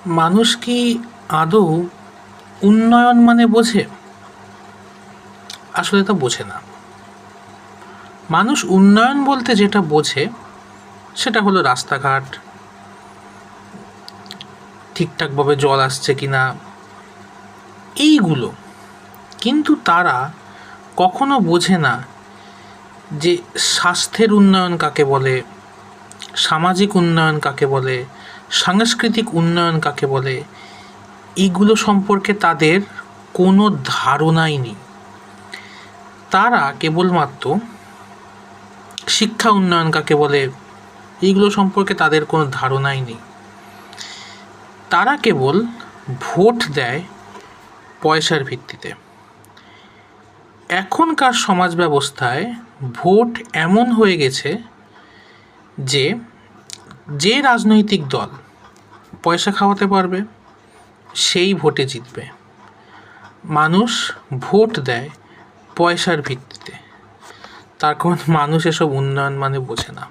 মানুষ কি আদৌ উন্নয়ন মানে বোঝে? আসলে তা বোঝে না। মানুষ উন্নয়ন বলতে যেটা বোঝে সেটা হলো রাস্তাঘাট ঠিকঠাকভাবে জল আসছে কিনা, এইগুলো। কিন্তু তারা কখনো বোঝে না যে স্বাস্থ্যের উন্নয়ন কাকে বলে, সামাজিক উন্নয়ন কাকে বলে, সাংস্কৃতিক উন্নয়ন কাকে বলে। এইগুলো সম্পর্কে তাদের কোনো ধারণাই নেই। তারা কেবলমাত্র শিক্ষা উন্নয়ন কাকে বলে এইগুলো সম্পর্কে তাদের কোনো ধারণাই নেই। তারা কেবল ভোট দেয় পয়সার ভিত্তিতে। এখনকার সমাজ ব্যবস্থায় ভোট এমন হয়ে গেছে যে যে রাজনৈতিক দল পয়সা খাওয়াতে পারবে সেই ভোটে জিতবে। মানুষ ভোট দেয় পয়সার ভিত্তিতে। তার কারণ মানুষ এসব উন্নয়ন মানে বোঝে না।